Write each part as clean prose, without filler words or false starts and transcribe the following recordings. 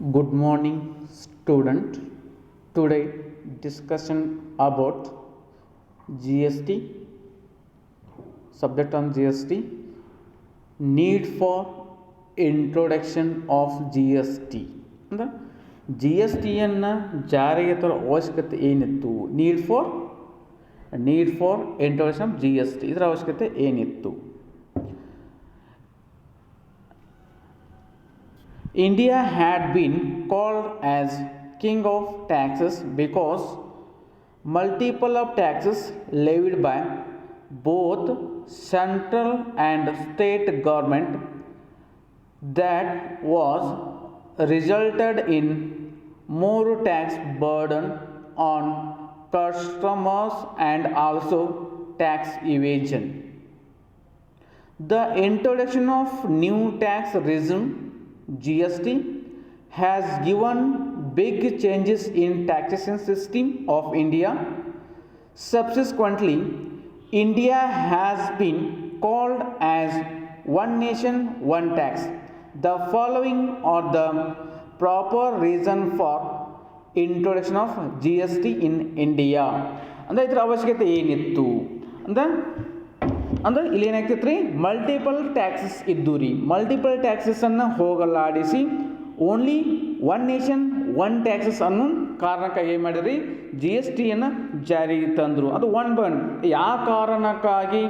Good morning, student. Today discussion about GST. Subject on GST. Need for introduction of GST. ಅಂದ್ರೆ GST ಅನ್ನು ಜಾರಿಗೆ ತರೋ ಅವಶ್ಯಕತೆ ಏನಿತ್ತು? Need for introduction of GST. ಇದರ ಅವಶ್ಯಕತೆ ಏನಿತ್ತು? India had been called as king of taxes because multiple of taxes levied by both central and state government that was resulted in more tax burden on customers and also tax evasion. The introduction of new tax regime GST has given big changes in taxation system of India. Subsequently, India has been called as one nation, one tax. The following are the proper reason for introduction of GST in India. ಅಂದರೆ ಇದರ ಅವಶ್ಯಕತೆ ಏನಿತ್ತು ಅಂದ್ರೆ ಇಲ್ಲಿ ಏನಾಗ್ತೈತೆ ರೀ, multiple taxes ಇದ್ದು ರೀ. Multiple ಟ್ಯಾಕ್ಸಸ್ಸನ್ನು ಹೋಗಲಾಡಿಸಿ only one nation one taxes ಅನ್ನೋ ಕಾರಣಕ್ಕಾಗಿ ಏನು ಮಾಡಿರಿ, GSTಯನ್ನು ಜಾರಿಗೆ ತಂದರು. ಅದು ಯಾವ ಕಾರಣಕ್ಕಾಗಿ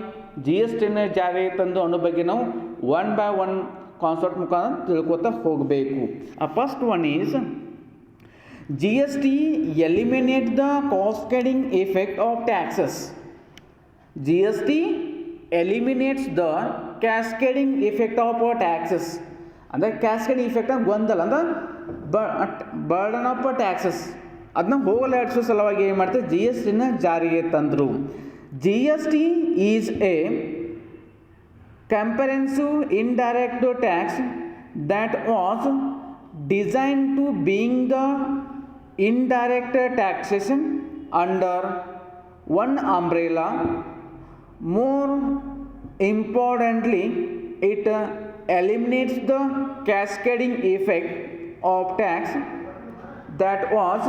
GSTಯನ್ನು ಜಾರಿಗೆ ತಂದು ಅನ್ನೋ ಬಗ್ಗೆ ನಾವು ಒನ್ ಬೈ ಒನ್ ಕಾನ್ಸೆಪ್ಟ್ ಮುಖಾಂತರ ತಿಳ್ಕೊತಾ ಹೋಗಬೇಕು. First one is GST eliminate the cascading effect of taxes. GST eliminates the cascading effect of taxes. ಅಂದರೆ ಕ್ಯಾಸ್ಕೇಡಿಂಗ್ ಇಫೆಕ್ಟ್ ಅಂತ ಗೊಂದಲ ಅಂದ್ರೆ ಬರ್ಡನ್ ಆಫ್ ಟ್ಯಾಕ್ಸಸ್ ಅದನ್ನ ಹೋಗಲಾಡಿಸೋ ಸಲುವಾಗಿ ಏನು ಮಾಡ್ತಾರೆ, GSTನ ಜಾರಿಗೆ ತಂದರು. GST is a comprehensive indirect tax that was designed to being the indirect taxation under one umbrella. More importantly, it eliminates the cascading effect of tax that was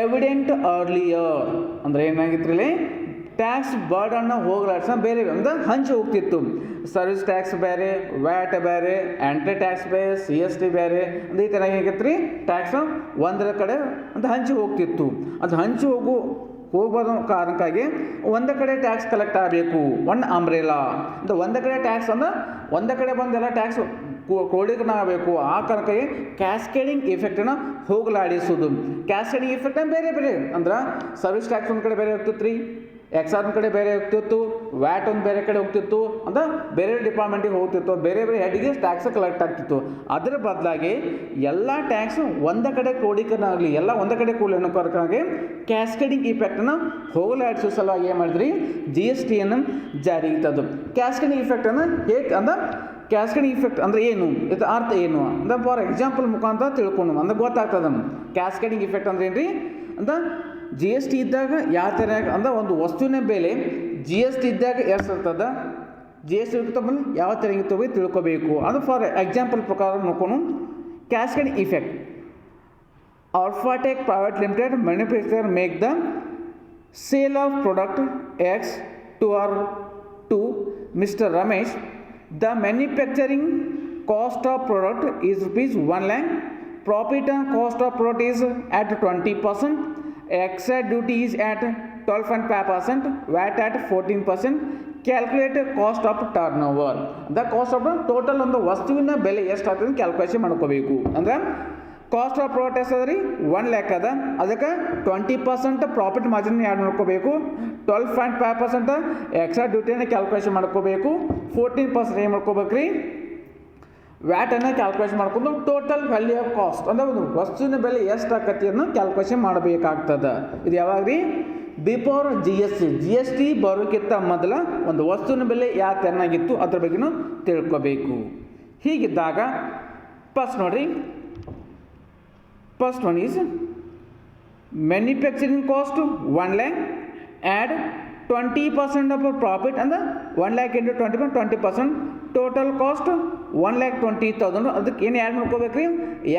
evident earlier. ಅಂದರೆ ಏನಾಗಿತ್ತು ಇಲ್ಲಿ, tax ಬರ್ಡನ್ನ ಹೋಗಲಾಡ್ಸ ಬೇರೆ ಅಂದ್ರೆ ಹಂಚಿ ಹೋಗ್ತಿತ್ತು. Service tax ಬೇರೆ, watt ಬೇರೆ, entry tax ಬೇರೆ, CST ಬೇರೆ, ಅಂದ್ರೆ ಈ ಥರ ಏನಾಗಿತ್ತು ರೀ, ಟ್ಯಾಕ್ಸ್ ಒಂದರ ಕಡೆ ಅಂತ ಹಂಚಿ ಹೋಗ್ತಿತ್ತು. ಅದು ಹಂಚಿ ಹೋಗೋದು ಕಾರಣಕ್ಕಾಗಿ ಒಂದೇ ಕಡೆ ಟ್ಯಾಕ್ಸ್ ಕಲೆಕ್ಟ್ ಆಗಬೇಕು, ಒನ್ ಅಂಬ್ರೆಲಾ ಅಂತ. ಒಂದೇ ಕಡೆ ಟ್ಯಾಕ್ಸ್ ಅಂದ್ರೆ ಒಂದೇ ಕಡೆ ಬಂದೆಲ್ಲ ಟ್ಯಾಕ್ಸ್ ಕ್ರೋಢೀಕರಣ ಆ ಕಾರಣಕ್ಕಾಗಿ ಕ್ಯಾಸ್ಕೇಡಿಂಗ್ ಇಫೆಕ್ಟನ್ನು ಹೋಗಲಾಡಿಸೋದು. ಕ್ಯಾಸ್ಕೇಡಿಂಗ್ ಇಫೆಕ್ಟ್ ಬೇರೆ ಬೇರೆ ಅಂದ್ರೆ ಸರ್ವಿಸ್ ಟ್ಯಾಕ್ಸ್ ಒಂದು ಕಡೆ ಬೇರೆ ಹೋಗ್ತಿತ್ತು ರೀ, ಎಕ್ಸಾರ್ ಒಂದು ಕಡೆ ಬೇರೆ ಹೋಗ್ತಿತ್ತು, ವ್ಯಾಟ್ ಒಂದು ಬೇರೆ ಕಡೆ ಹೋಗ್ತಿತ್ತು, ಅಂದ್ರೆ ಬೇರೆ ಡಿಪಾರ್ಟ್ಮೆಂಟಿಗೆ ಹೋಗ್ತಿತ್ತು, ಬೇರೆ ಬೇರೆ ಹೆಡ್ಗೆ ಟ್ಯಾಕ್ಸ್ ಕಲೆಕ್ಟ್ ಆಗ್ತಿತ್ತು. ಅದರ ಬದಲಾಗಿ ಎಲ್ಲ ಟ್ಯಾಕ್ಸ್ ಒಂದೇ ಕಡೆ ಕ್ರೋಢೀಕರಣ ಆಗಲಿ, ಎಲ್ಲ ಒಂದೇ ಕಡೆ ಕೂಡಲೇ ಕ್ಯಾಸ್ಕೇಡಿಂಗ್ ಇಫೆಕ್ಟನ್ನು ಹೋಗಲಾಡಿಸೋ ಸಲುವಾಗಿ ಏನು ಮಾಡಿದ್ರಿ, GSTಯನ್ನು ಜಾರಿಗೆ ತಂದು. ಕ್ಯಾಸ್ಕೇಡಿಂಗ್ ಇಫೆಕ್ಟನ್ನು ಹೇಗೆ ಅಂದ್ರೆ, ಕ್ಯಾಸ್ಕೇಡಿಂಗ್ ಇಫೆಕ್ಟ್ ಅಂದರೆ ಏನು, ಇದು ಅರ್ಥ ಏನು ಅಂದ್ರೆ ಫಾರ್ ಎಕ್ಸಾಂಪಲ್ ಮುಖಾಂತರ ತಿಳ್ಕೊಂಡು ಅಂದ್ರೆ ಗೊತ್ತಾಗ್ತದೆ. ಕ್ಯಾಸ್ಕೇಡಿಂಗ್ ಇಫೆಕ್ಟ್ ಅಂದ್ರೆ ಏನು ರೀ ಅಂತ, GST ಇದ್ದಾಗ ಯಾವ ಥರ ಅಂದ್ರೆ ಒಂದು ವಸ್ತುವಿನ ಬೆಲೆ GST ಇದ್ದಾಗ ಎಷ್ಟು ಇರ್ತದೆ, GST ಇರ್ತದೆ ಯಾವ ಥರ ಇರ್ತವೆ ತಿಳ್ಕೊಬೇಕು. ಅದು ಫಾರ್ ಎಕ್ಸಾಂಪಲ್ ಪ್ರಕಾರ ನೋಡ್ಕೊಂಡು, cascading effect. Alphatech Private Limited manufacturer make the sale of product X to Mr. Ramesh. The manufacturing cost of product is ₹1 lakh. Profit and cost of product is at 20%. Excise duty is at 12.5%. VAT at 14%. Calculate cost of turnover. The cost of the total ಒಂದು ವಸ್ತುವಿನ ಬೆಲೆ ಎಷ್ಟಾಗ್ತದೆ calculation ಮಾಡ್ಕೋಬೇಕು. ಅಂದ್ರೆ cost of product ಎಷ್ಟಾದ್ರಿ, 1 lakh ಅದ, ಅದಕ್ಕೆ 20% profit margin ಯಾರು ಮಾಡ್ಕೋಬೇಕು, 12.5% ಎಕ್ಸ್ಟ್ರಾ ಡ್ಯೂಟಿಯನ್ನು ಕ್ಯಾಲ್ಕುಲೇಷನ್ ಮಾಡ್ಕೋಬೇಕು, 14% ಏನು ಮಾಡ್ಕೋಬೇಕ್ರಿ, ವ್ಯಾಟನ್ನು ಕ್ಯಾಲ್ಕುಲೇಷನ್ ಮಾಡ್ಕೊಂಡು ಟೋಟಲ್ ವ್ಯಾಲ್ಯೂ ಆಫ್ ಕಾಸ್ಟ್ ಅಂದರೆ ಒಂದು ವಸ್ತುವಿನ ಬೆಲೆ ಎಷ್ಟು ಆಕತಿಯನ್ನು ಕ್ಯಾಲ್ಕುಲೇಷನ್ ಮಾಡಬೇಕಾಗ್ತದೆ. ಇದು ಯಾವಾಗ ರೀ, ಬಿಫೋರ್ GST ಬರೋಕ್ಕಿಂತ ಮೊದಲ ಒಂದು ವಸ್ತುವಿನ ಬೆಲೆ ಯಾವ ಚೆನ್ನಾಗಿತ್ತು ಅದ್ರ ಬಗ್ಗೆನೂ ತಿಳ್ಕೋಬೇಕು. ಹೀಗಿದ್ದಾಗ ಫಸ್ಟ್ ನೋಡ್ರಿ, first one is manufacturing cost 1 lakh, add 20% of our profit and the 1 lakh into 20%, total cost 1,20,000. ಅದಕ್ಕೆ ಏನು ಆ್ಯಡ್ ಮಾಡ್ಕೋಬೇಕ್ರಿ,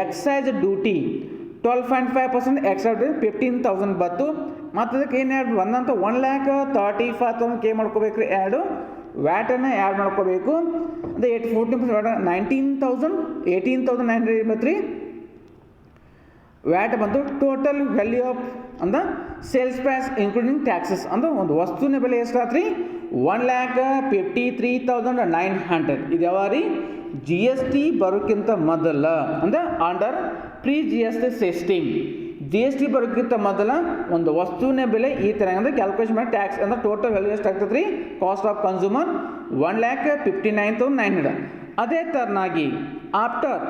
ಎಕ್ಸೈಸ್ ಡ್ಯೂಟಿ 12.5% ಎಕ್ಸೈಸ್ ಡ್ಯೂಟಿ 15,000 ಬತ್ತು. ಮತ್ತು ಅದಕ್ಕೆ ಏನು ಆ್ಯಡ್ ಬಂದಂತ 1,35,000 ಕೆ ಮಾಡ್ಕೋಬೇಕ್ರಿ ಆ್ಯಡು. ವ್ಯಾಟನ್ನು ಆ್ಯಡ್ ಮಾಡ್ಕೋಬೇಕು. ಅಂದರೆ 14% 18,900 ಇರ್ಬೇಕು ರೀ. ವ್ಯಾಟ್ ಬಂತು ಟೋಟಲ್ ವ್ಯಾಲ್ಯೂ ಆಫ್ ಅಂದ್ರೆ ಸೇಲ್ಸ್ ಪ್ರೈಸ್ ಇನ್ಕ್ಲೂಡಿಂಗ್ ಟ್ಯಾಕ್ಸಸ್. ಅಂದ್ರೆ ಒಂದು ವಸ್ತುವಿನ ಬೆಲೆ ಎಷ್ಟು ಆತ್ರಿ, 1,53,900. ಇದು ಯಾವ ರೀ, ಜಿ ಎಸ್ ಟಿ ಬರೋಕ್ಕಿಂತ ಮೊದಲ ಅಂದ್ರೆ under pre G S T system. G S T ಬರೋಕ್ಕಿಂತ ಮೊದಲ ಒಂದು ವಸ್ತುವಿನ ಬೆಲೆ ಈ ಥರ ಅಂದರೆ ಕ್ಯಾಲ್ಕುಲೇಷನ್ ಮಾಡಿ ಟ್ಯಾಕ್ಸ್ ಅಂದ್ರೆ ಟೋಟಲ್ ವ್ಯಾಲ್ಯೂ ಎಷ್ಟು ಆಗ್ತದೆ ರೀ, ಕಾಸ್ಟ್ ಆಫ್ ಕನ್ಸ್ಯೂಮರ್ 1,59,900. ಅದೇ ಥರನಾಗಿ after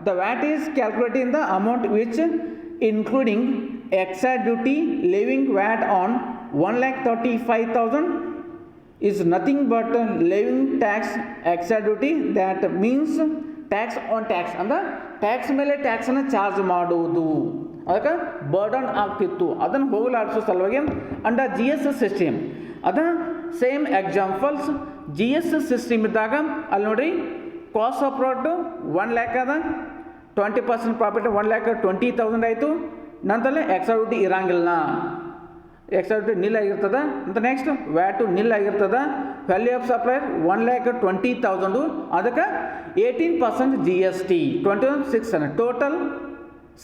the VAT is calculating the amount which including excise duty levying VAT on 1,35,000 is nothing but levying tax excise duty. that means tax on tax ಅಂದ್ರೆ tax ಮೇಲೆ ಟ್ಯಾಕ್ಸನ್ನು charge ಮಾಡುವುದು. ಅದಕ್ಕೆ burden ಆಗ್ತಿತ್ತು, ಅದನ್ನು ಹೋಗಲಾಡಿಸೋ ಸಲುವಾಗಿ ಅಂಡರ್ ಜಿ ಎಸ್ ಸಿಸ್ಟಮ್. ಅದ same examples G S system ಇದ್ದಾಗ ಅಲ್ಲಿ ನೋಡಿರಿ, ಕಾಸ್ಟ್ ಆಫ್ ಪ್ರಾಡಕ್ಟು 1,00,000 ಅದ, 20% ಪ್ರಾಫಿಟ್ 1,20,000 ಆಯಿತು. ನಂತರ ಎಕ್ಸೈಸ್ ಡ್ಯೂಟಿ ಇರಂಗಿಲ್ಲ, ಎಕ್ಸೈಸ್ ಡ್ಯೂಟಿ ನಿಲ್ ಆಗಿರ್ತದೆ. ಅಂತ ನೆಕ್ಸ್ಟ್ ವ್ಯಾಟು ನಿಲ್ ಆಗಿರ್ತದೆ. Value of supply 1,20,000. ಅದಕ್ಕೆ 18% G S T 21,600. Total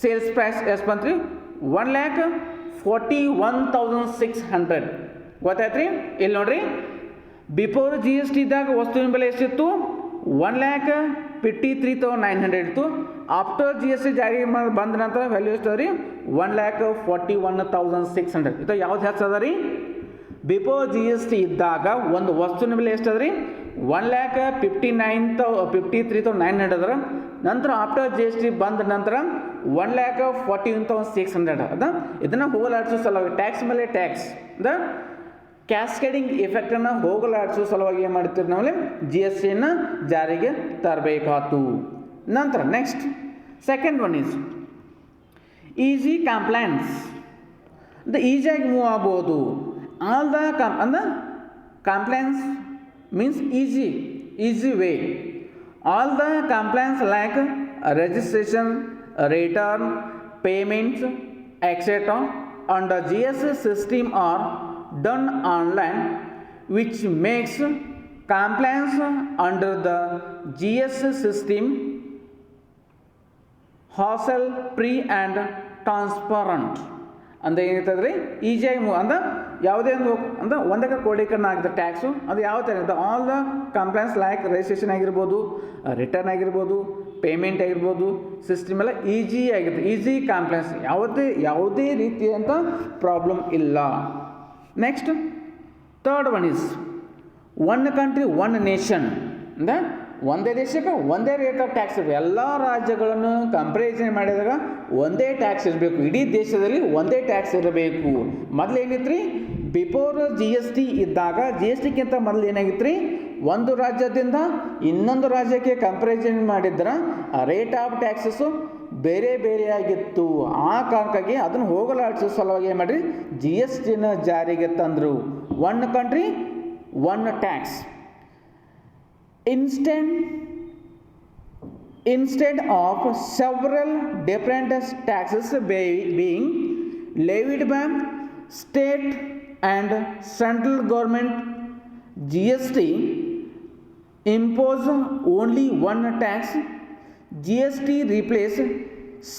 sales price ಎಷ್ಟು ಬಂತು ರೀ, 1,41,600. ಗೊತ್ತಾಯ್ತು ರೀ. ಇಲ್ಲಿ ನೋಡಿರಿ, ಬಿಫೋರ್ ಜಿ ಎಸ್ ಟಿ ಇದ್ದಾಗ ವಸ್ತುವಿನ ಬೆಲೆ ಎಷ್ಟಿತ್ತು, 1,53,900 ಇತ್ತು. ಆಫ್ಟರ್ ಜಿ ಎಸ್ ಟಿ ಜಾರಿಗೆ ಬಂದ ನಂತರ ವ್ಯಾಲ್ಯೂ ಎಷ್ಟು ಅದ ರೀ, 1,41,600. ಇದು ಯಾವ್ದು ಹೆಚ್ಚದ ರೀ, ಬಿಫೋರ್ ಜಿ ಎಸ್ ಟಿ ಇದ್ದಾಗ ಒಂದು ವಸ್ತುವಿನ ಬೆಲೆ ಎಷ್ಟು ಅದ ರೀ, 1,53,900 ಅದರ. ನಂತರ ಆಫ್ಟರ್ ಜಿ ಎಸ್ ಟಿ ಬಂದ ನಂತರ 1,41,600 ಅದ. ಇದನ್ನು ಹೋಗಲಾಡಿಸೋ ಸಲುವಾಗಿ ಟ್ಯಾಕ್ಸ್ ಮೇಲೆ ಟ್ಯಾಕ್ಸ್ ದ ಕ್ಯಾಸ್ಕೇಡಿಂಗ್ ಎಫೆಕ್ಟನ್ನು ಹೋಗಲಾಡಿಸೋ ಸಲುವಾಗಿ ಏನು ಮಾಡ್ತೀವಿ ನಾವಲ್ಲಿ, ಜಿ ಎಸ್ ಟಿಯನ್ನು ಜಾರಿಗೆ ತರಬೇಕಾತು. ನಂತರ next second one is easy compliance. ಈಸಿಯಾಗಿ ಮೂವ್ ಆಗ್ಬೋದು. ಆಲ್ ದ ಅಂದ್ರೆ compliance means easy way. All the compliance like registration, return, payments etcetera under G S system are done online, which makes compliance under the GS system hassle free and transparent. ಅಂದರೆ ಏನಿರ್ತದೆ ರೀ, ಈಸಿಯಾಗಿ ಅಂದ್ರೆ ಯಾವುದೇ ಒಂದು ಅಂದ್ರೆ ಒಂದಕ್ಕೆ ಕೋಡೀಕರಣ ಆಗಿದೆ ಟ್ಯಾಕ್ಸು. ಅದು ಯಾವ ಥರ ಇರುತ್ತೆ, all the compliance like registration ಆಗಿರ್ಬೋದು, ರಿಟರ್ನ್ ಆಗಿರ್ಬೋದು, ಪೇಮೆಂಟ್ ಆಗಿರ್ಬೋದು, ಸಿಸ್ಟಮ್ ಎಲ್ಲ ಈಸಿ ಆಗಿರುತ್ತೆ. ಈಸಿ ಕಂಪ್ಲೈನ್ಸ್, ಯಾವುದೇ ರೀತಿಯಂಥ ಪ್ರಾಬ್ಲಮ್ ಇಲ್ಲ. Next third one is one country one nation. ಅಂದರೆ ಒಂದೇ ದೇಶಕ್ಕೆ ಒಂದೇ ರೇಟ್ ಆಫ್ ಟ್ಯಾಕ್ಸ್ ಇರಬೇಕು. ಎಲ್ಲ ರಾಜ್ಯಗಳನ್ನು ಕಂಪ್ಯಾರಿಸನ್ ಮಾಡಿದಾಗ ಒಂದೇ ಟ್ಯಾಕ್ಸ್ ಇರಬೇಕು. ಇಡೀ ದೇಶದಲ್ಲಿ ಒಂದೇ ಟ್ಯಾಕ್ಸ್ ಇರಬೇಕು. ಮೊದಲು ಏನಿತ್ತು ರೀ, ಬಿಫೋರ್ ಜಿ ಎಸ್ ಟಿ ಇದ್ದಾಗ, ಜಿ ಎಸ್ ಟಿಗಿಂತ ಮೊದಲು ಏನಾಗಿತ್ತು ರೀ, ಒಂದು ರಾಜ್ಯದಿಂದ ಇನ್ನೊಂದು ರಾಜ್ಯಕ್ಕೆ ಕಂಪ್ಯಾರಿಸನ್ ಮಾಡಿದ್ರೆ ರೇಟ್ ಆಫ್ ಟ್ಯಾಕ್ಸಸ್ಸು ಬೇರೆ ಬೇರೆಯಾಗಿತ್ತು. ಆ ಕಾರಣಕ್ಕಾಗಿ ಅದನ್ನು ಹೋಗಲಾಡಿಸೋ ಸಲುವಾಗಿ ಏನು ಮಾಡಿರಿ, ಜಿ ಎಸ್ ಟಿನ ಜಾರಿಗೆ ತಂದರು. One country one tax. instead of several different taxes being levied by state and central government, GST impose only one tax. GST replaced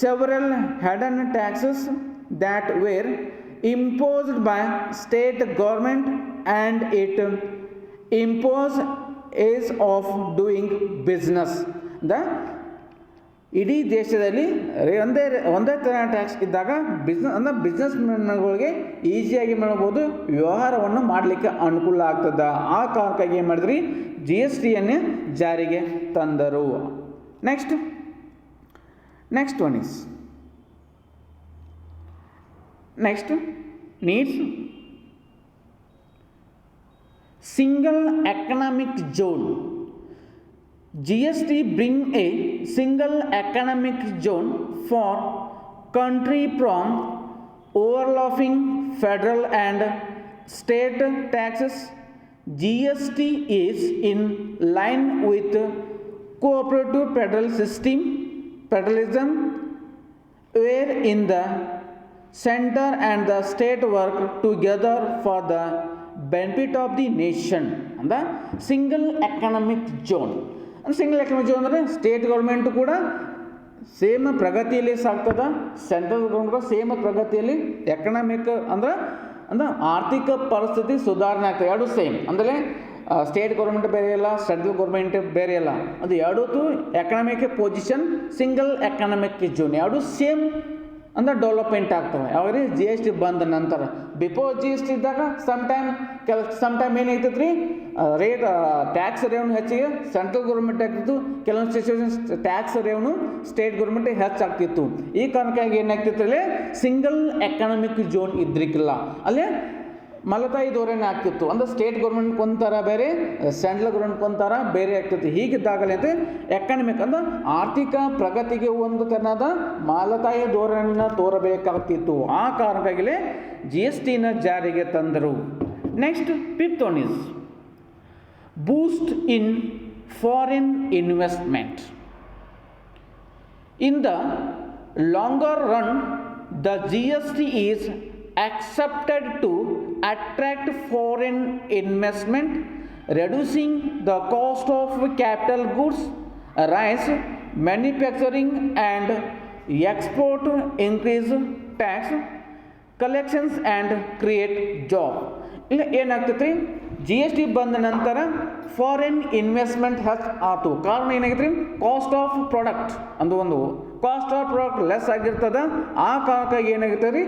several hidden taxes that were imposed by state government, and it imposed ease of doing business. ಇಡೀ ದೇಶದಲ್ಲಿ ಒಂದೇ ಥರ tax ಇದ್ದಾಗ business ಮ್ಯಾನ್ಗಳಿಗೆ ಈಸಿಯಾಗಿ ಮಾಡ್ಬೋದು, ವ್ಯವಹಾರವನ್ನು ಮಾಡಲಿಕ್ಕೆ ಅನುಕೂಲ ಆಗ್ತದೆ. ಆ ಕಾರಣಕ್ಕಾಗಿ ಏನು ಮಾಡಿದ್ರಿ, ಜಿ ಎಸ್ ಟಿಯನ್ನು ಜಾರಿಗೆ ತಂದರು. Next one is needs single economic zone. GST bring a single economic zone for country from overlapping federal and state taxes. GST is in line with cooperative federalism, wherein the center and the state work together for the benefit of the nation. and the single economic zone. and single economic zone ಅಂದರೆ state government ಕೂಡ same ಪ್ರಗತಿಯಲ್ಲಿ ಸಾಗ್ತದ, central government ಕೂಡ same ಪ್ರಗತಿಯಲ್ಲಿ economic ಅಂದ್ರೆ ಆರ್ಥಿಕ ಪರಿಸ್ಥಿತಿ ಸುಧಾರಣೆ ಆಗ್ತದೆ. ಎರಡು ಸೇಮ್ ಅಂದರೆ ಸ್ಟೇಟ್ ಗೌರ್ಮೆಂಟ್ ಬೇರೆ ಇಲ್ಲ, ಸೆಂಟ್ರಲ್ ಗೌರ್ಮೆಂಟ್ ಬೇರೆ ಇಲ್ಲ, ಅದು ಎರಡೂ economic position single economic zone ಎರಡು ಸೇಮ್ ಅಂದ್ರೆ ಡೆವಲಪ್ಮೆಂಟ್ ಆಗ್ತವೆ. ಯಾವಾಗ ರೀ GST ಬಂದ ನಂತರ. ಬಿಫೋರ್ GST ಇದ್ದಾಗ ಸಮ್ಟೈಮ್ ಏನೈತೈತೆ ರೀ ರೇಟ್ ಟ್ಯಾಕ್ಸ್ ರೆವೆನ್ಯೂ ಹೆಚ್ಚಿಗೆ ಸೆಂಟ್ರಲ್ ಗೌರ್ಮೆಂಟ್ ಆಗ್ತಿತ್ತು, ಕೆಲವೊಂದು situation tax revenue state government ಹೆಚ್ಚಾಗ್ತಿತ್ತು. ಈ ಕಾರಣಕ್ಕಾಗಿ ಏನಾಗ್ತಿತ್ತು ಅಲ್ಲಿ ಸಿಂಗಲ್ ಎಕನಾಮಿಕ್ ಝೋನ್ ಇದ್ರಿಕಿಲ್ಲ, ಅಲ್ಲೇ ಮಲತಾಯಿ ಧೋರಣೆ ಆಗ್ತಿತ್ತು. ಅಂದ್ರೆ ಸ್ಟೇಟ್ ಗೌರ್ಮೆಂಟ್ ಕೊಂತಾರ ಬೇರೆ, ಸೆಂಟ್ರಲ್ ಗೌರ್ಮೆಂಟ್ ಕೊಂತಾರ ಬೇರೆ ಆಗ್ತಿತ್ತು. ಹೀಗಿದ್ದಾಗಲೇ ಅಂತ ಎಕನಾಮಿಕ್ ಅಂದ್ರೆ ಆರ್ಥಿಕ ಪ್ರಗತಿಗೆ ಒಂದು ತೆರನಾದ ಮಲತಾಯಿ ಧೋರಣೆಯನ್ನು ತೋರಬೇಕಾಗ್ತಿತ್ತು. ಆ ಕಾರಣಕ್ಕಾಗಿಲೇ GSTನ ಜಾರಿಗೆ ತಂದರು. Next fifth one is Boost in foreign investment. In the longer run the GST is accepted to attract foreign investment, reducing the cost of capital goods, rise manufacturing and export, increase tax collections and create job. ಇಲ್ಲ ಏನಾಗ್ತೈತಿ, GST ಬಂದ ನಂತರ foreign investment ಹೆಚ್ಚು ಆಯ್ತು. ಕಾರಣ ಏನಾಗೈತೆ ರೀ, cost of product ಒಂದು cost of product less ಆಗಿರ್ತದೆ. ಆ ಕಾರಣಕ್ಕಾಗಿ ಏನಾಗುತ್ತೆ ರೀ,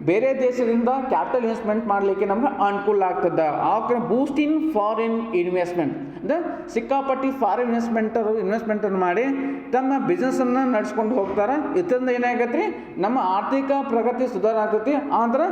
ಬೇರೆ ದೇಶದಿಂದ ಕ್ಯಾಪಿಟಲ್ ಇನ್ವೆಸ್ಟ್ಮೆಂಟ್ ಮಾಡಲಿಕ್ಕೆ ನಮ್ಗೆ ಅನುಕೂಲ ಆಗ್ತದೆ. ಆ ಬೂಸ್ಟ್ ಇನ್ ಫಾರಿನ್ ಇನ್ವೆಸ್ಟ್ಮೆಂಟ್ ಅಂದರೆ ಸಿಕ್ಕಾಪಟ್ಟಿ ಫಾರಿನ್ ಇನ್ವೆಸ್ಟ್ಮೆಂಟನ್ನು ಮಾಡಿ ತಮ್ಮ ಬಿಸ್ನೆಸ್ಸನ್ನು ನಡೆಸ್ಕೊಂಡು ಹೋಗ್ತಾರೆ. ಇದರಿಂದ ಏನಾಗತ್ತೆ ರೀ, ನಮ್ಮ ಆರ್ಥಿಕ ಪ್ರಗತಿ ಸುಧಾರಣೆ ಆಗ್ತೈತಿ. ಅಂದ್ರೆ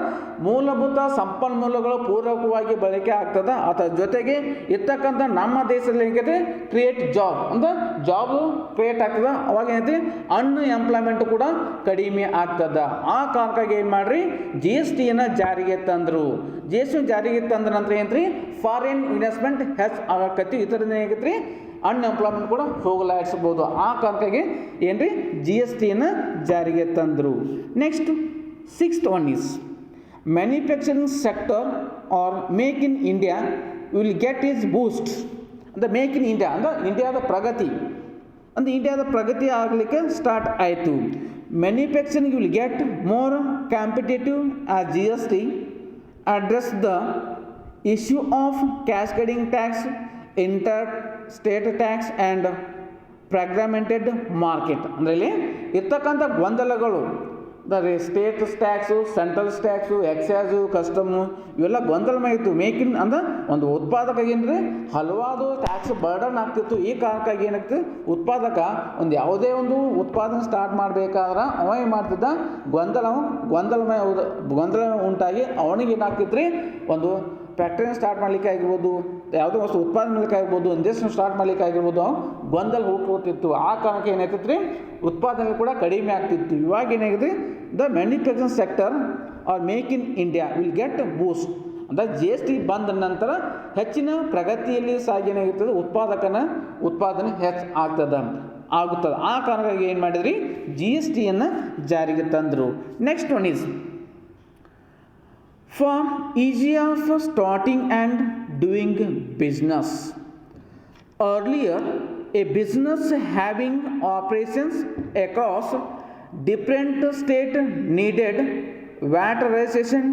ಮೂಲಭೂತ ಸಂಪನ್ಮೂಲಗಳು ಪೂರಕವಾಗಿ ಬಳಕೆ ಆಗ್ತದೆ. ಅದರ ಜೊತೆಗೆ ಇರ್ತಕ್ಕಂಥ ನಮ್ಮ ದೇಶದಲ್ಲಿ ಏನಾಗೈತೆ ಕ್ರಿಯೇಟ್ ಜಾಬ್ ಅಂದ್ರೆ ಜಾಬ್ ಕ್ರಿಯೇಟ್ ಆಗ್ತದೆ. ಅವಾಗ ಏನೈತಿ ಅನ್ಎಂಪ್ಲಾಯ್ಮೆಂಟ್ ಕೂಡ ಕಡಿಮೆ ಆಗ್ತದೆ. ಆ ಕಾರಣಕ್ಕಾಗಿ ಏನು ಮಾಡ್ರಿ GSTಯನ್ನು ಜಾರಿಗೆ ತಂದರು. GST ಜಾರಿಗೆ ತಂದ ನಂತರ ಏನ್ರಿ ಫಾರಿನ್ ಇನ್ವೆಸ್ಟ್ಮೆಂಟ್ ಹೆಚ್ಚು ಆಗಕತ್ತಿ. ಇದರಿಂದ ಏನಾಗೈತೆ ರೀ ಅನ್ಎಂಪ್ಲಾಯ್ಮೆಂಟ್ ಕೂಡ ಹೋಗಲಾಡಿಸ್ಬೋದು. ಆ ಕಾರಣಕ್ಕಾಗಿ ಏನ್ರಿ GSTಯನ್ನು ಜಾರಿಗೆ ತಂದರು. Next sixth one is manufacturing sector or make in India will get is boost. ಅಂದರೆ ಮೇಕ್ ಇನ್ ಇಂಡಿಯಾ ಅಂದ್ರೆ ಇಂಡಿಯಾದ ಪ್ರಗತಿ ಅಂದರೆ ಇಂಡಿಯಾದ ಪ್ರಗತಿ ಆಗಲಿಕ್ಕೆ ಸ್ಟಾರ್ಟ್ ಆಯಿತು. Manufacturing will get more competitive as GST address the issue of cascading tax, inter-state tax and fragmented market. ಅಂದರೆ ಇಲ್ಲಿ ಇರ್ತಕ್ಕಂಥ ಗೊಂದಲಗಳು state tax, central tax, excise, custom ಇವೆಲ್ಲ ಗೊಂದಲಮಾಗಿತ್ತು. ಮೇಕಿನ್ ಅಂದ್ರೆ ಒಂದು ಉತ್ಪಾದಕ ಏನ್ರಿ ಹಲವಾರು ಟ್ಯಾಕ್ಸ್ ಬರ್ಡನ್ ಆಗ್ತಿತ್ತು. ಈ ಕಾರಣಕ್ಕಾಗಿ ಏನಾಗ್ತಿತ್ತು, ಉತ್ಪಾದಕ ಒಂದು ಯಾವುದೇ ಒಂದು ಉತ್ಪಾದನೆ ಸ್ಟಾರ್ಟ್ ಮಾಡಬೇಕಾದ್ರೆ ಅವ ಏನು ಮಾಡ್ತಿದ್ದ ಗೊಂದಲ ಉಂಟಾಗಿ ಅವನಿಗೆ ಏನಾಗ್ತಿತ್ತು ರೀ, ಒಂದು ಫ್ಯಾಕ್ಟ್ರಿನ ಸ್ಟಾರ್ಟ್ ಮಾಡಲಿಕ್ಕೆ ಆಗಿರ್ಬೋದು, ಯಾವುದೋ ವಸ್ತು ಉತ್ಪಾದನೆ ಮಾಡಲಿಕ್ಕೆ ಆಗಿರ್ಬೋದು, ಒಂದು ದೇಶ ಸ್ಟಾರ್ಟ್ ಮಾಡಲಿಕ್ಕೆ ಆಗಿರ್ಬೋದು, ಗೊಂದಲ ಹುಟ್ಟುತ್ತಿತ್ತು. ಆ ಕಾರಣಕ್ಕೆ ಏನಾಗ್ತಿತ್ತು ರೀ ಉತ್ಪಾದನೆ ಕೂಡ ಕಡಿಮೆ ಆಗ್ತಿತ್ತು. ಇವಾಗ ಏನಾಗಿದೆ the manufacturing sector or make in India will get boost. ಅಂದರೆ GST ಬಂದ ನಂತರ ಹೆಚ್ಚಿನ ಪ್ರಗತಿಯಲ್ಲಿ ಏನಾಗಿರ್ತದೆ ಉತ್ಪಾದನೆ ಹೆಚ್ಚು ಆಗುತ್ತದೆ. ಆ ಕಾರಣಕ್ಕಾಗಿ ಏನು ಮಾಡಿದ್ರಿ GSTಯನ್ನು ಜಾರಿಗೆ ತಂದರು. Next one is for ease of starting and doing business. Earlier, a business having operations across different states needed VAT registration,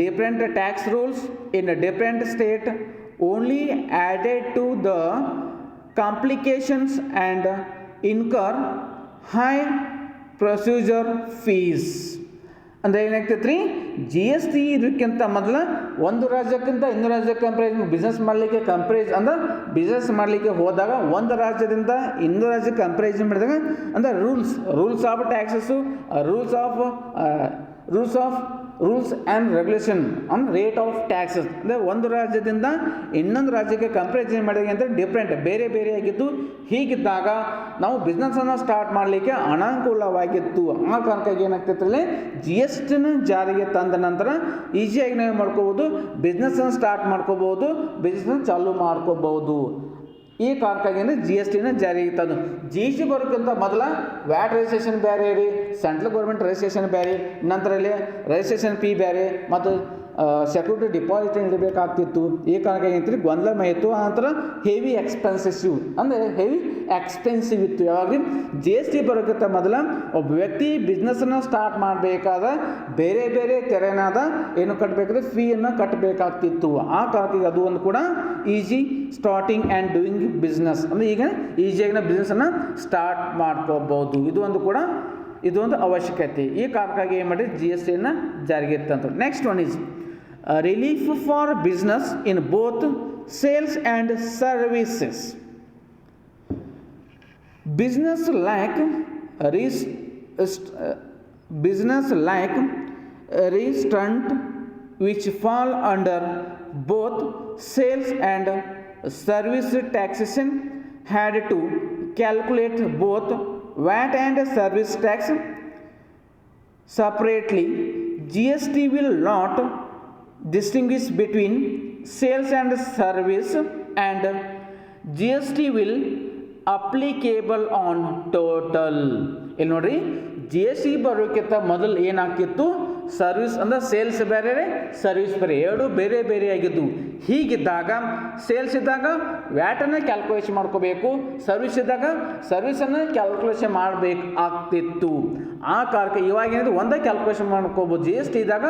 different tax rules in a different state, only added to the complications and incur high procedure fees. ಅಂದರೆ ಏನಾಗ್ತೈತೆ ರೀ, GST ಇದಕ್ಕಿಂತ ಮೊದಲು ಒಂದು ರಾಜ್ಯಕ್ಕಿಂತ ಇನ್ನೊಂದು ರಾಜ್ಯಕ್ಕೆ business ಮಾಡಲಿಕ್ಕೆ business ಮಾಡಲಿಕ್ಕೆ ಹೋದಾಗ ಒಂದು ರಾಜ್ಯದಿಂದ ಇನ್ನೊಂದು ರಾಜ್ಯಕ್ಕೆ ಕಂಪ್ಯಾರಿಸನ್ ಮಾಡಿದಾಗ ಅಂದರೆ rules of taxes, rules of rules and regulation on rate of taxes. ಅಂದರೆ ಒಂದು ರಾಜ್ಯದಿಂದ ಇನ್ನೊಂದು ರಾಜ್ಯಕ್ಕೆ ಕಂಪ್ಯಾರಿಸನ್ ಮಾಡಿದಾಗ ಅಂತ ಡಿಫ್ರೆಂಟ್ ಬೇರೆ ಬೇರೆಯಾಗಿದ್ದು, ಹೀಗಿದ್ದಾಗ ನಾವು ಬಿಸ್ನೆಸ್ಸನ್ನು ಸ್ಟಾರ್ಟ್ ಮಾಡಲಿಕ್ಕೆ ಅನಾನುಕೂಲವಾಗಿತ್ತು. ಆ ಕಾರಣಕ್ಕಾಗಿ ಏನಾಗ್ತೈತೆ ಅಲ್ಲಿ ಜಿ ಎಸ್ ಟಿನ ಜಾರಿಗೆ ತಂದ ನಂತರ ಈಸಿಯಾಗಿ ನಾವು ಮಾಡ್ಕೋಬೋದು, ಬಿಸ್ನೆಸ್ಸನ್ನು ಸ್ಟಾರ್ಟ್ ಮಾಡ್ಕೋಬೋದು, ಬಿಸ್ನೆಸ್ ಚಾಲೂ ಮಾಡ್ಕೋಬೋದು. ಈ ಕಾರಣಕ್ಕಾಗಿ ಅಂದರೆ ಜಿ ಎಸ್ ಟಿನ ಜಾರಿಗೆ ತಂದು. ಜಿ ಎಸ್ ಟಿ ಬರೋಕ್ಕಿಂತ ಮೊದಲ ವ್ಯಾಟ್ ರಿಜಿಸ್ಟ್ರೇಷನ್ ಬೇರೆ ರೀ, ಸೆಂಟ್ರಲ್ ಗೌರ್ಮೆಂಟ್ ರಿಜಿಸ್ಟ್ರೇಷನ್ ಬೇರೆ, ನಂತರಲ್ಲಿ ರಿಜಿಸ್ಟ್ರೇಷನ್ ಫೀ ಬೇರೆ, ಮತ್ತು ಸೆಕ್ಯೂರಿಟಿ ಡಿಪಾಸಿಟ್ ಇಡಬೇಕಾಗ್ತಿತ್ತು. ಈ ಕಾರಣಕ್ಕಾಗಿ ಏನಂತೀರಿ ಗೊಂದಲಮಯ ಇತ್ತು. ಆನಂತರ ಹೆವಿ ಎಕ್ಸ್ಪೆನ್ಸಿವ್ ಅಂದರೆ ಹೆವಿ ಎಕ್ಸ್ಪೆನ್ಸಿವ್ ಇತ್ತು. ಯಾವಾಗ ಜಿ ಎಸ್ ಟಿ ಬರೋಕ್ಕಿಂತ ಮೊದಲ ಒಬ್ಬ ವ್ಯಕ್ತಿ ಬಿಸ್ನೆಸ್ಸನ್ನು ಸ್ಟಾರ್ಟ್ ಮಾಡಬೇಕಾದ ಬೇರೆ ಬೇರೆ ತೆರೆನಾದ ಏನು ಕಟ್ಟಬೇಕಾದ್ರೆ ಫೀಯನ್ನು ಕಟ್ಟಬೇಕಾಗ್ತಿತ್ತು. ಆ ಕಾರಣಕ್ಕಾಗಿ ಅದು ಒಂದು ಕೂಡ easy starting and doing business ಅಂದರೆ ಈಗ ಈಸಿಯಾಗಿ ಬಿಸ್ನೆಸ್ಸನ್ನು ಸ್ಟಾರ್ಟ್ ಮಾಡ್ಕೋಬೋದು. ಇದು ಒಂದು ಅವಶ್ಯಕತೆ. ಈ ಕಾರಣಕ್ಕಾಗಿ ಏನು ಮಾಡಿ ಜಿ ಎಸ್ ಟಿಯನ್ನು ಜಾರಿಗೆ ತಂತು. Next one is relief for business in both sales and services. Business like restraint which fall under both sales and service taxation had to calculate both VAT and service tax separately. GST will not distinguish between sales and service, and GST will applicable on total. ಇಲ್ಲಿ ನೋಡ್ರಿ, G S T ಬರೋಕ್ಕಿಂತ ಮೊದಲು ಏನಾಗ್ತಿತ್ತು, service ಅಂದರೆ sales ಬೇರೆ, service ಬೇರೆ, ಎರಡು ಬೇರೆ ಬೇರೆ ಆಗಿದ್ದು. ಹೀಗಿದ್ದಾಗ ಸೇಲ್ಸ್ ಇದ್ದಾಗ ವ್ಯಾಟನ್ನು ಕ್ಯಾಲ್ಕುಲೇಷನ್ ಮಾಡ್ಕೋಬೇಕು, ಸರ್ವಿಸ್ ಇದ್ದಾಗ ಸರ್ವಿಸನ್ನು ಕ್ಯಾಲ್ಕುಲೇಷನ್ ಮಾಡಬೇಕಾಗ್ತಿತ್ತು. ಆ ಕಾರಣಕ್ಕೆ ಇವಾಗ ಏನಿದೆ ಒಂದೇ ಕ್ಯಾಲ್ಕುಲೇಷನ್ ಮಾಡ್ಕೋಬೋದು. ಜಿ ಎಸ್ ಟಿ ಇದ್ದಾಗ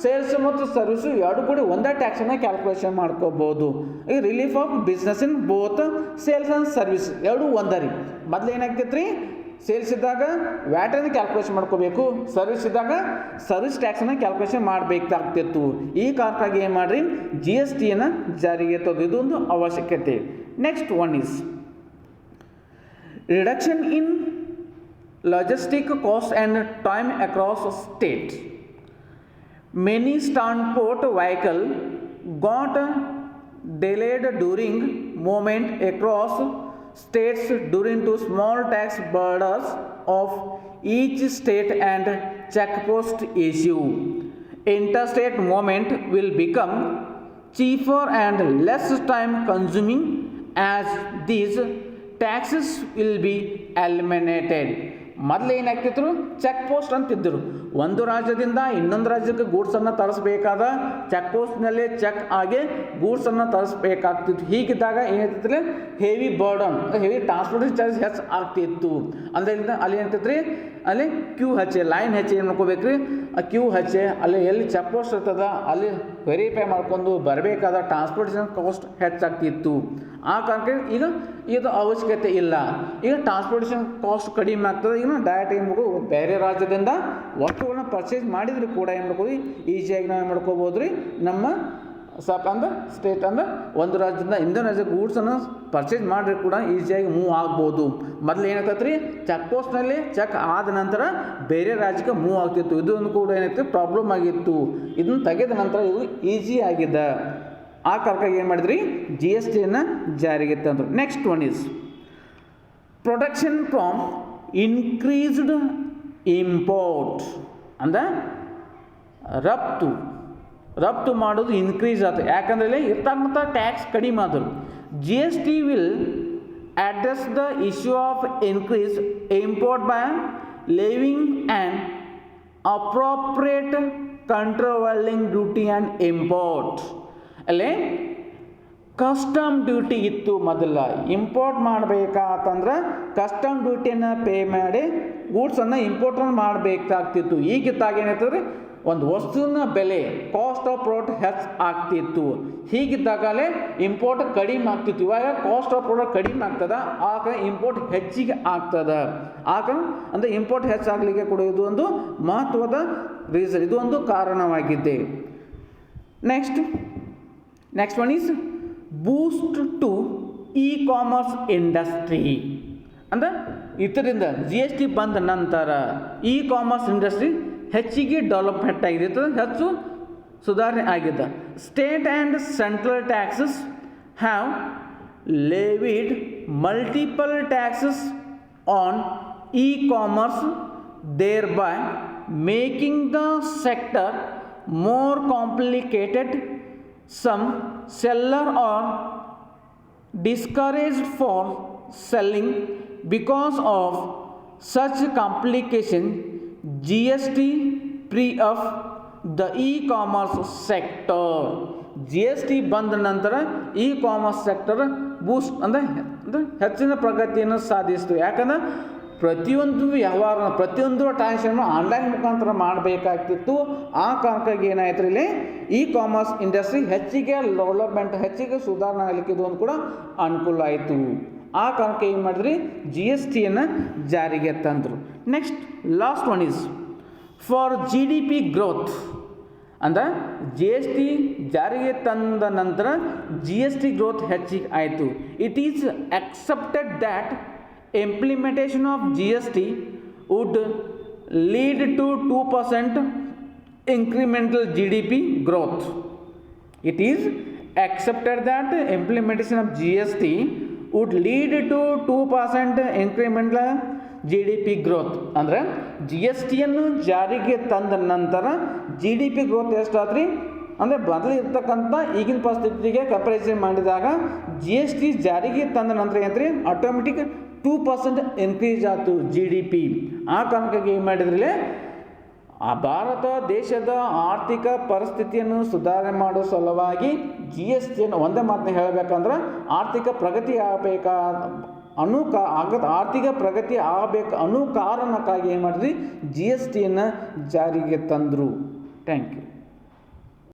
ಸೇಲ್ಸ್ ಮತ್ತು ಸರ್ವಿಸು ಎರಡು ಕೂಡ ಒಂದೇ ಟ್ಯಾಕ್ಸನ್ನು ಕ್ಯಾಲ್ಕುಲೇಷನ್ ಮಾಡ್ಕೋಬೋದು. ಈ relief of business in both sales and service ಎರಡು ಒಂದೇ ರೀ. ಮೊದಲು ಏನಾಗ್ತೈತೆ ರೀ, ಸೇಲ್ಸ್ ಇದ್ದಾಗ ವ್ಯಾಟನ್ನು ಕ್ಯಾಲ್ಕುಲೇಷನ್ ಮಾಡ್ಕೋಬೇಕು, ಸರ್ವಿಸ್ ಇದ್ದಾಗ ಸರ್ವಿಸ್ ಟ್ಯಾಕ್ಸನ್ನು ಕ್ಯಾಲ್ಕುಲೇಷನ್ ಮಾಡಬೇಕಾಗ್ತಿತ್ತು. ಈ ಕಾರಣಕ್ಕಾಗಿ ಏನು ಮಾಡಿರಿ ಜಿ ಎಸ್ ಟಿಯನ್ನು ಜಾರಿಗೆ ತಂದು. ಇದೊಂದು ಅವಶ್ಯಕತೆ. Next one is reduction in logistic cost and time across state. Many transport vehicle got delayed during movement across states due to small tax burdens of each state and checkpost issue. Interstate movement will become cheaper and less time consuming as these taxes will be eliminated. ಮೊದಲು ಏನಾಗ್ತಿದ್ರು, check post ಅಂತಿದ್ದರು. ಒಂದು ರಾಜ್ಯದಿಂದ ಇನ್ನೊಂದು ರಾಜ್ಯಕ್ಕೆ ಗೂಡ್ಸನ್ನು ತರಿಸ್ಬೇಕಾದ check ಪೋಸ್ಟ್ನಲ್ಲಿ check ಆಗಿ ಗೂಡ್ಸನ್ನು ತರಿಸ್ಬೇಕಾಗ್ತಿತ್ತು. ಹೀಗಿದ್ದಾಗ ಏನಾಗ್ತಿತ್ತು, heavy burden, heavy transportation charge ಹೆಚ್ಚು ಆಗ್ತಿತ್ತು. ಅಂದ್ರಿಂದ ಅಲ್ಲಿ ಏನಾಗ್ತೈತ್ರಿ, ಅಲ್ಲಿ ಕ್ಯೂ ಹಚ್ಚಿ ಲೈನ್ ಹಚ್ಚಿ ಏನು ಮಾಡ್ಕೋಬೇಕ್ರಿ, ಆ ಕ್ಯೂ ಹಚ್ಚಿ ಅಲ್ಲಿ ಎಲ್ಲಿ ಚೆಕ್ ಪೋಸ್ಟ್ ಇರ್ತದ ಅಲ್ಲಿ ವೆರಿಫೈ ಮಾಡ್ಕೊಂಡು ಬರಬೇಕಾದ ಟ್ರಾನ್ಸ್ಪೋರ್ಟೇಷನ್ ಕಾಸ್ಟ್ ಹೆಚ್ಚಾಗ್ತಿತ್ತು. ಆ ಕಾರಣಕ್ಕೆ ಈಗ ಇದು ಅವಶ್ಯಕತೆ ಇಲ್ಲ. ಈಗ ಟ್ರಾನ್ಸ್ಪೋರ್ಟೇಷನ್ ಕಾಸ್ಟ್ ಕಡಿಮೆ ಆಗ್ತದೆ. ಈಗ ಡೈರೆಕ್ಟ್ ಏನು ಮಾಡ್ಬೋದು, ಬೇರೆ ರಾಜ್ಯದಿಂದ ವಸ್ತುಗಳನ್ನ ಪರ್ಚೇಸ್ ಮಾಡಿದ್ರು ಕೂಡ ಏನು ಮಾಡ್ಬೋದು, ಈಸಿಯಾಗಿ ನಾವು ಏನು ಮಾಡ್ಕೋಬೋದು ರೀ, ನಮ್ಮ ಸ್ವಲ್ಪ ಅಂದ್ರೆ ಸ್ಟೇಟ್ ಅಂದ್ರೆ ಒಂದು ರಾಜ್ಯದಿಂದ ಇನ್ನೊಂದು ರಾಜ್ಯಕ್ಕೆ ಗೂಡ್ಸನ್ನು ಪರ್ಚೇಸ್ ಮಾಡಿದ್ರೆ ಕೂಡ ಈಸಿಯಾಗಿ ಮೂವ್ ಆಗ್ಬೋದು. ಮೊದಲು ಏನಾಗ್ತೈತೆ ರೀ, ಚೆಕ್ ಪೋಸ್ಟ್ನಲ್ಲಿ ಚೆಕ್ ಆದ ನಂತರ ಬೇರೆ ರಾಜ್ಯಕ್ಕೆ ಮೂವ್ ಆಗ್ತಿತ್ತು. ಇದೊಂದು ಕೂಡ ಏನಾಯ್ತು ಪ್ರಾಬ್ಲಮ್ ಆಗಿತ್ತು. ಇದನ್ನು ತೆಗೆದ ನಂತರ ಇದು ಈಸಿ ಆಗಿದೆ. ಆ ಕಾರಣಕ್ಕಾಗಿ ಏನು ಮಾಡಿದ್ರಿ, ಜಿ ಎಸ್ ಟಿಯನ್ನು ಜಾರಿಗೆ ತಂದರು. Next one is production from increased import. ಅಂದರೆ ರಫ್ತು ಮಾಡೋದು ಇನ್ಕ್ರೀಸ್ ಆಯ್ತು. ಯಾಕಂದರೆ ಇರ್ತಕ್ಕಂಥ ಟ್ಯಾಕ್ಸ್ ಕಡಿಮೆ ಆದರು. G S T will address the issue of increase import by levying and appropriate controlling duty and import. ಅಲ್ಲೇ ಕಸ್ಟಮ್ ಡ್ಯೂಟಿ ಇತ್ತು. ಮೊದಲ ಇಂಪೋರ್ಟ್ ಮಾಡಬೇಕಾತಂದ್ರೆ ಕಸ್ಟಮ್ ಡ್ಯೂಟಿಯನ್ನು ಪೇ ಮಾಡಿ ಗೂಡ್ಸನ್ನು ಇಂಪೋರ್ಟನ್ನು ಮಾಡಬೇಕಾಗ್ತಿತ್ತು. ಈಗಿದ್ದಾಗ ಏನಾಯ್ತದ್ರಿ, ಒಂದು ವಸ್ತುವಿನ ಬೆಲೆ ಕಾಸ್ಟ್ ಆಫ್ ಪ್ರಾಡಕ್ಟ್ ಹೆಚ್ಚು ಆಗ್ತಿತ್ತು. ಹೀಗಿದ್ದಾಗಲೇ ಇಂಪೋರ್ಟ್ ಕಡಿಮೆ ಆಗ್ತಿತ್ತು. ಇವಾಗ ಕಾಸ್ಟ್ ಆಫ್ ಪ್ರಾಡಕ್ಟ್ ಕಡಿಮೆ ಆಗ್ತದೆ, ಆಗ ಇಂಪೋರ್ಟ್ ಹೆಚ್ಚಿಗೆ ಆಗ್ತದೆ. ಆಗ ಅಂದರೆ ಇಂಪೋರ್ಟ್ ಹೆಚ್ಚಾಗಲಿಕ್ಕೆ ಕೂಡ ಇದು ಒಂದು ಮಹತ್ವದ ರೀಸನ್, ಇದು ಒಂದು ಕಾರಣವಾಗಿದೆ. Next one is boost to e commerce industry. ಅಂದರೆ ಇದರಿಂದ ಜಿ ಎಸ್ ಟಿ ಬಂದ ನಂತರ ಇ ಕಾಮರ್ಸ್ ಇಂಡಸ್ಟ್ರಿ ಹೆಚ್ಚಿಗೆ ಡೆವಲಪ್ಮೆಂಟ್ ಆಗಿದೆ, ಹೆಚ್ಚು ಸುಧಾರಣೆ ಆಗಿದೆ. State and central taxes have levied multiple taxes on e-commerce, thereby making the sector more complicated. Some sellers are discouraged for selling because of such complication. GST free of the e-commerce sector. GST ಬಂದ ನಂತರ e commerce sector ಬೂಸ್ಟ್ ಅಂದರೆ ಹೆಚ್ಚಿನ ಪ್ರಗತಿಯನ್ನು ಸಾಧಿಸಿತು. ಯಾಕಂದ್ರೆ ಪ್ರತಿಯೊಂದು ವ್ಯವಹಾರ, ಪ್ರತಿಯೊಂದು ಟ್ರಾನ್ಸಾಕ್ಷನ್ ಆನ್ಲೈನ್ ಮುಖಾಂತರ ಮಾಡಬೇಕಾಗ್ತಿತ್ತು. ಆ ಕಾರಣಕ್ಕಾಗಿ ಏನಾಯ್ತು ಇಲ್ಲಿ ಇ ಕಾಮರ್ಸ್ ಇಂಡಸ್ಟ್ರಿ ಹೆಚ್ಚಿಗೆ ಡೆವಲಪ್ಮೆಂಟ್, ಹೆಚ್ಚಿಗೆ ಸುಧಾರಣೆ ಆಗಲಿಕ್ಕೆ ಇದು ಒಂದು ಕೂಡ ಅನುಕೂಲ ಆಯಿತು. ಆ ಕಾರಣಕ್ಕೆ ಏನು ಮಾಡಿದ್ರಿ, GSTಯನ್ನು ಜಾರಿಗೆ ತಂದರು. Next last one is for GDP growth. ಅಂದರೆ GST ಜಾರಿಗೆ ತಂದ ನಂತರ GST ಗ್ರೋತ್ ಹೆಚ್ಚಿಗೆ ಆಯಿತು. It is accepted that implementation of GST would lead to 2% incremental GDP growth. It is accepted that implementation of GST would lead to 2% incremental GDP growth. ಅಂದರೆ GSTಯನ್ನು ಜಾರಿಗೆ ತಂದ ನಂತರ GDP ಗ್ರೋತ್ ಎಷ್ಟಾದ್ರಿ ಅಂದರೆ ಬದಲಿರ್ತಕ್ಕಂಥ ಈಗಿನ ಪರಿಸ್ಥಿತಿಗೆ ಕಂಪ್ಯಾರಿಸನ್ ಮಾಡಿದಾಗ GST ಜಾರಿಗೆ ತಂದ ನಂತರ ಏನಂದ್ರೆ ಆಟೋಮೆಟಿಕ್ 2% ಇನ್ಕ್ರೀಸ್ ಆಯಿತು GDP. ಆ ಕಾರಣಕ್ಕಾಗಿ ಏನು ಮಾಡಿದ್ರಲ್ಲಿ ಆ ಭಾರತ ದೇಶದ ಆರ್ಥಿಕ ಪರಿಸ್ಥಿತಿಯನ್ನು ಸುಧಾರಣೆ ಮಾಡೋ ಸಲುವಾಗಿ GSTಯನ್ನು ಒಂದೇ ಮಾತನ್ನ ಹೇಳಬೇಕಂದ್ರೆ ಆರ್ಥಿಕ ಪ್ರಗತಿ ಆಗಬೇಕಾದ ಆರ್ಥಿಕ ಪ್ರಗತಿ ಆಗಬೇಕು ಅನ್ನೋ ಕಾರಣಕ್ಕಾಗಿ ಏನು ಮಾಡಿದ್ರಿ, GSTಯನ್ನು ಜಾರಿಗೆ ತಂದರು. Thank you.